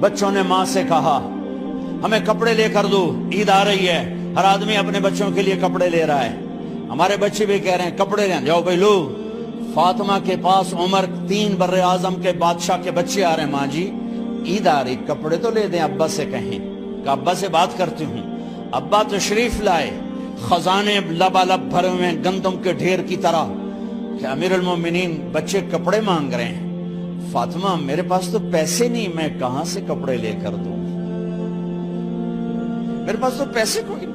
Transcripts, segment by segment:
بچوں نے ماں سے کہا ہمیں کپڑے لے کر دو، عید آ رہی ہے، ہر آدمی اپنے بچوں کے لیے کپڑے لے رہا ہے، ہمارے بچے بھی کہہ رہے ہیں کپڑے لیں، جاؤ بھائی لو۔ فاطمہ کے پاس عمر 3 بر اعظم کے بادشاہ کے بچے آ رہے ہیں، ماں جی عید آ رہی، کپڑے تو لے دیں، ابا سے کہیں کہ ابا سے بات کرتی ہوں۔ ابا تشریف لائے، خزانے لبالب بھرے ہوئے گندم کے ڈھیر کی طرح کہ امیر المومنین بچے کپڑے مانگ رہے ہیں۔ فاطمہ میرے پاس تو پیسے نہیں، میں کہاں سے کپڑے لے کر دوں، میرے پاس تو پیسے کوئی نہیں۔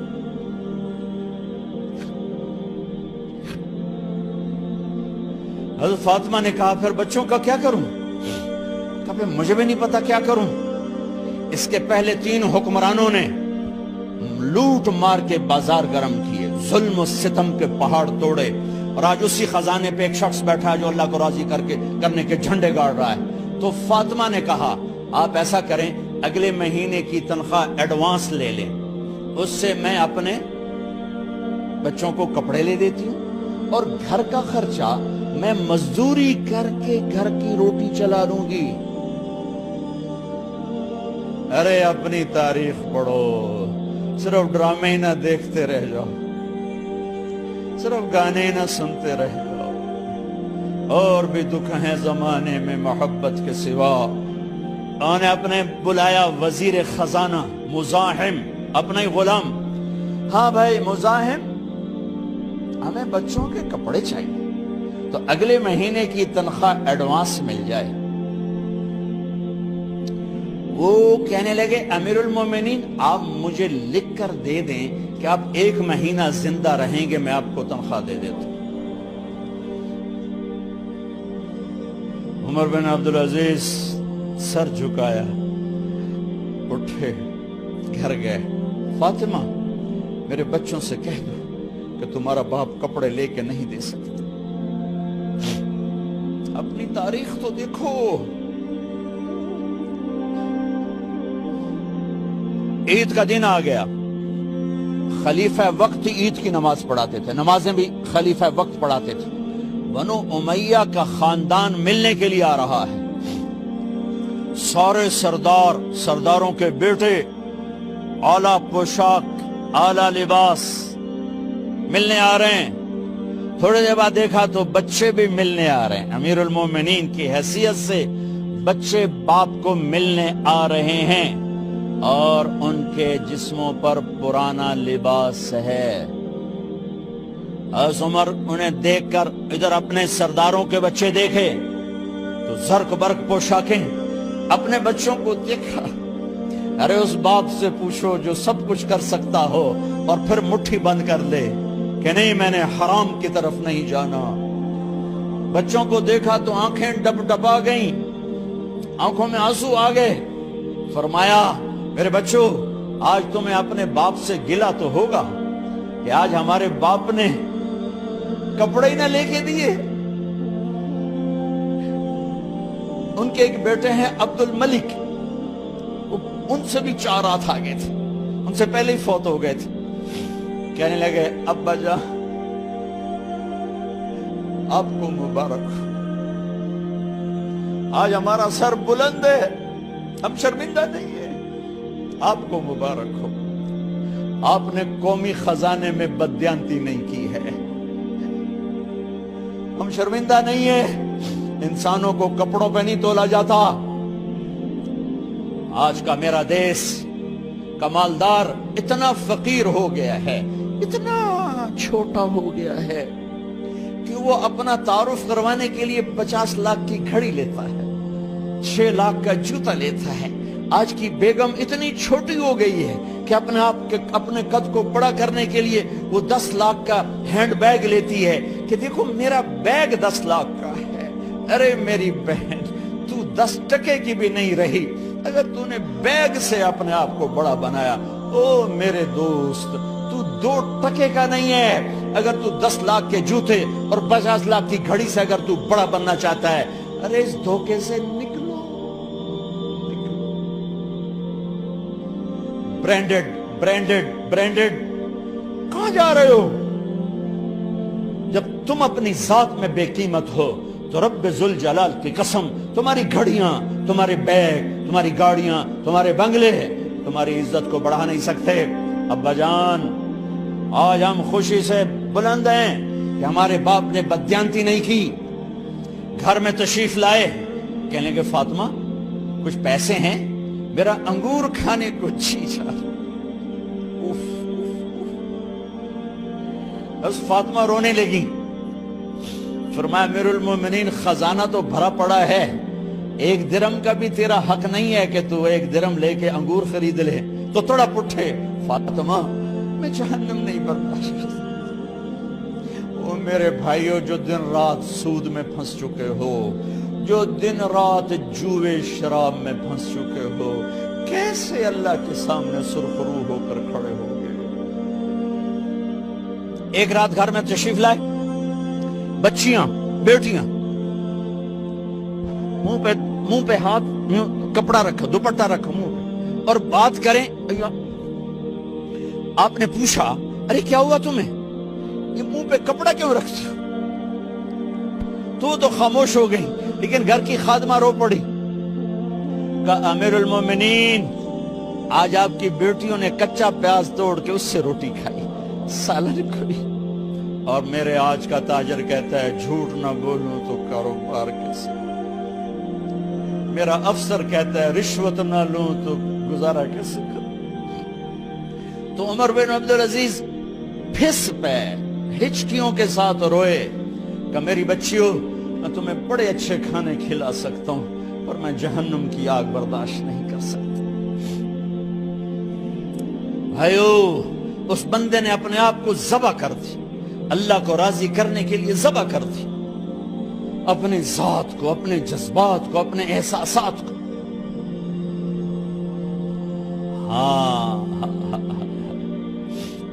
حضرت فاطمہ نے کہا پھر بچوں کا کیا کروں؟ کہا پھر مجھے بھی نہیں پتا کیا کروں۔ اس کے پہلے 3 حکمرانوں نے لوٹ مار کے بازار گرم کیے، ظلم و ستم کے پہاڑ توڑے، اور آج اسی خزانے پہ ایک شخص بیٹھا ہے جو اللہ کو راضی کرنے کے جھنڈے گاڑ رہا ہے۔ تو فاطمہ نے کہا آپ ایسا کریں، اگلے مہینے کی تنخواہ ایڈوانس لے لیں، اس سے میں اپنے بچوں کو کپڑے لے دیتی ہوں، اور گھر کا خرچہ میں مزدوری کر کے گھر کی روٹی چلا لوں گی۔ ارے اپنی تاریخ پڑھو، صرف ڈرامے نہ دیکھتے رہ جاؤ، صرف گانے نہ سنتے رہ جاؤ، اور بھی دکھ ہیں زمانے میں محبت کے سوا۔ انہوں نے اپنے بلایا وزیر خزانہ مزاحم، اپنا ہی غلام، ہاں بھائی مزاحم ہمیں بچوں کے کپڑے چاہیے، تو اگلے مہینے کی تنخواہ ایڈوانس مل جائے۔ وہ کہنے لگے امیر المومنین آپ مجھے لکھ کر دے دیں کہ آپ 1 مہینہ زندہ رہیں گے، میں آپ کو تنخواہ دے دیتا ہوں۔ عمر بن عبدالعزیز سر جھکایا، اٹھے، گھر گئے، فاطمہ میرے بچوں سے کہہ دو کہ تمہارا باپ کپڑے لے کے نہیں دے سکتے۔ اپنی تاریخ تو دیکھو۔ عید کا دن آ گیا، خلیفہ وقت عید کی نماز پڑھاتے تھے، نمازیں بھی خلیفہ وقت پڑھاتے تھے۔ بنو امیہ کا خاندان ملنے کے لیے آ رہا ہے، سارے سرداروں کے بیٹے اعلیٰ پوشاک، اعلیٰ لباس ملنے آ رہے ہیں۔ تھوڑے دیر بعد دیکھا تو بچے بھی ملنے آ رہے ہیں، امیر المومنین کی حیثیت سے بچے باپ کو ملنے آ رہے ہیں، اور ان کے جسموں پر پرانا لباس ہے۔ حضرت عمر انہیں دیکھ کر ادھر اپنے سرداروں کے بچے دیکھے تو زرق برق پوشاکیں، اپنے بچوں کو دیکھا۔ ارے اس باپ سے پوچھو جو سب کچھ کر سکتا ہو اور پھر مٹھی بند کر لے کہ نہیں میں نے حرام کی طرف نہیں جانا۔ بچوں کو دیکھا تو آنکھیں ڈب ڈبا گئیں، آنکھوں میں آنسو آ گئے۔ فرمایا میرے بچوں آج تمہیں اپنے باپ سے گلہ تو ہوگا کہ آج ہمارے باپ نے کپڑے ہی نہ لے کے دیے۔ ان کے ایک بیٹے ہیں عبد الملک، ان سے بھی 4 ہاتھ آگے تھے، ان سے پہلے ہی فوت ہو گئے تھے۔ کہنے لگے ابا جان آپ کو مبارک، آج ہمارا سر بلند ہے، ہم شرمندہ نہیں ہیں، آپ کو مبارک ہو، آپ نے قومی خزانے میں بددیانتی نہیں کی ہے، ہم شرمندہ نہیں ہیں، انسانوں کو کپڑوں پہ نہیں تولا جاتا۔ آج کا میرا دیش کا مالدار اتنا فقیر ہو گیا ہے، اتنا چھوٹا ہو گیا ہے کہ وہ اپنا تعارف کروانے کے لیے 50 لاکھ کی گھڑی لیتا ہے، 6 لاکھ کا جوتا لیتا ہے۔ آج کی بیگم اتنی چھوٹی ہو گئی ہے کہ اپنے قد کو بڑا کرنے کے لیے وہ 10 لاکھ کا ہینڈ بیگ لیتی ہے کہ دیکھو میرا بیگ 10 لاکھ کا ہے۔ ارے میری بہن تو 10 ٹکے کی بھی نہیں رہی اگر تو نے بیگ سے اپنے آپ کو بڑا بنایا۔ او میرے دوست تو 2 ٹکے کا نہیں ہے اگر تو 10 لاکھ کے جوتے اور 50 لاکھ کی گھڑی سے اگر تو بڑا بننا چاہتا ہے۔ ارے اس دھوکے سے نکلو۔ برینڈڈ کہاں جا رہے ہو؟ جب تم اپنی ذات میں بے قیمت ہو تو رب ذوالجلال کی قسم تمہاری گھڑیاں، تمہارے بیگ، تمہاری گاڑیاں، تمہارے بنگلے تمہاری عزت کو بڑھا نہیں سکتے۔ ابا جان، آج ہم خوشی سے بلند ہیں کہ ہمارے باپ نے بددیانتی نہیں کی، گھر میں تشریف لائے، کہنے کہ فاطمہ کچھ پیسے ہیں، میرا انگور کھانے کو جی چاہ۔ بس فاطمہ رونے لگی، فرمایا امیر المومنین خزانہ تو بھرا پڑا ہے، 1 درم کا بھی تیرا حق نہیں ہے کہ تو 1 درم لے کے انگور خرید لے۔ تو تھوڑا پٹھے، فاطمہ میں جہنم نہیں برداشت کر سکتا۔ وہ میرے بھائیو جو دن رات سود میں پھنس چکے ہو، جو دن رات جوے شراب میں پھنس چکے ہو، کیسے اللہ کے سامنے سرخرو ہو کر کھڑے ہو گئے؟ ایک رات گھر میں تشریف لائے، بچیاں، بیٹیاں، منہ پہ ہاتھ، کپڑا رکھا، دوپٹہ رکھا منہ پہ، اور بات کریں۔ آپ نے پوچھا ارے کیا ہوا تمہیں، یہ منہ پہ کپڑا کیوں رکھتی ہو؟ تو خاموش ہو گئی، لیکن گھر کی خادمہ رو پڑی، کہا امیر المومنین آج آپ کی بیٹیوں نے کچا پیاز توڑ کے اس سے روٹی کھائی، سالن کھائی، اور میرے آج کا تاجر کہتا ہے جھوٹ نہ بولوں تو کاروبار کیسے، میرا افسر کہتا ہے رشوت نہ لوں تو گزارا کیسے کروں۔ تو عمر بن عبدالعزیز پھس پہ ہچکیوں کے ساتھ روئے کہ میری بچیوں میں تمہیں بڑے اچھے کھانے کھلا سکتا ہوں، پر میں جہنم کی آگ برداشت نہیں کر سکتا۔ بھائیو، اس بندے نے اپنے آپ کو ذبح کر دی، اللہ کو راضی کرنے کے لیے ذبح کر دی، اپنے ذات کو، اپنے جذبات کو، اپنے احساسات کو۔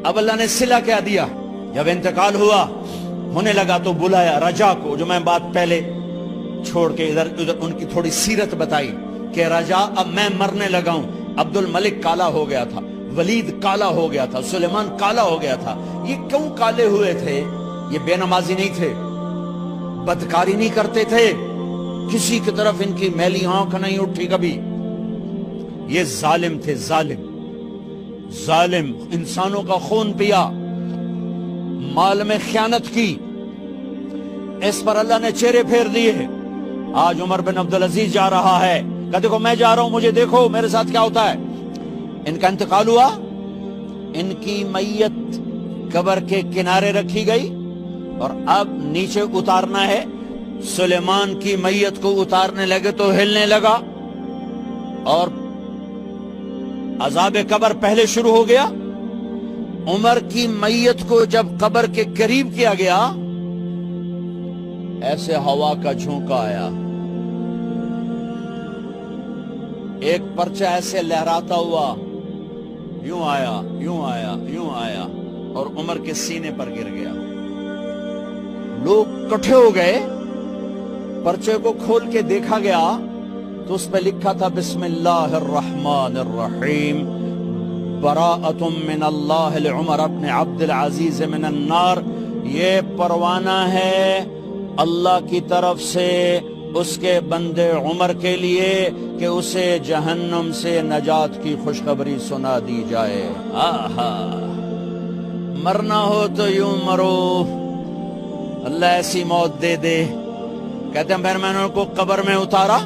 اب اللہ نے صلہ کیا دیا، جب انتقال ہوا ہونے لگا تو بلایا رجا کو، جو میں بات پہلے چھوڑ کے ادھر ان کی تھوڑی سیرت بتائی کہ رجا اب میں مرنے لگا ہوں۔ عبد الملک کالا ہو گیا تھا، ولید کالا ہو گیا تھا، سلیمان کالا ہو گیا تھا۔ یہ کیوں کالے ہوئے تھے؟ یہ بے نمازی نہیں تھے، بدکاری نہیں کرتے تھے، کسی کی طرف ان کی میلی آنکھ نہیں اٹھی کبھی۔ یہ ظالم تھے، ظالم، انسانوں کا خون پیا، مال میں خیانت کی، اس پر اللہ نے چہرے پھیر دیے۔ آج عمر بن عبدالعزیز جا رہا ہے، کہ دیکھو میں جا رہا ہوں، مجھے دیکھو میرے ساتھ کیا ہوتا ہے۔ ان کا انتقال ہوا، ان کی میت قبر کے کنارے رکھی گئی، اور اب نیچے اتارنا ہے۔ سلیمان کی میت کو اتارنے لگے تو ہلنے لگا، اور عذاب قبر پہلے شروع ہو گیا۔ عمر کی میت کو جب قبر کے قریب کیا گیا، ایسے ہوا کا جھونکا آیا، ایک پرچہ ایسے لہراتا ہوا یوں آیا، یوں آیا، یوں آیا، اور عمر کے سینے پر گر گیا۔ لوگ کٹھے ہو گئے، پرچے کو کھول کے دیکھا گیا تو اس پہ لکھا تھا بسم اللہ الرحمن الرحیم، براءۃ من اللہ لعمر بن عبد العزیز من النار۔ یہ پروانہ ہے اللہ کی طرف سے اس کے بندے عمر کے لیے کہ اسے جہنم سے نجات کی خوشخبری سنا دی جائے۔ آہا، مرنا ہو تو یوں مرو، اللہ ایسی موت دے دے۔ کہتے ہیں پھر میں نے ان کو قبر میں اتارا،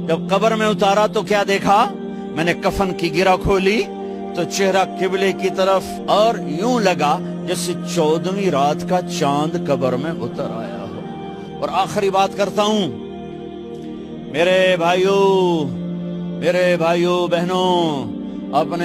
جب قبر میں اتارا تو کیا دیکھا؟ میں نے کفن کی گرہ کھولی تو چہرہ قبلے کی طرف، اور یوں لگا جیسے 14ویں رات کا چاند قبر میں اتر آیا ہو۔ اور آخری بات کرتا ہوں، میرے بھائیوں بہنوں، اپنے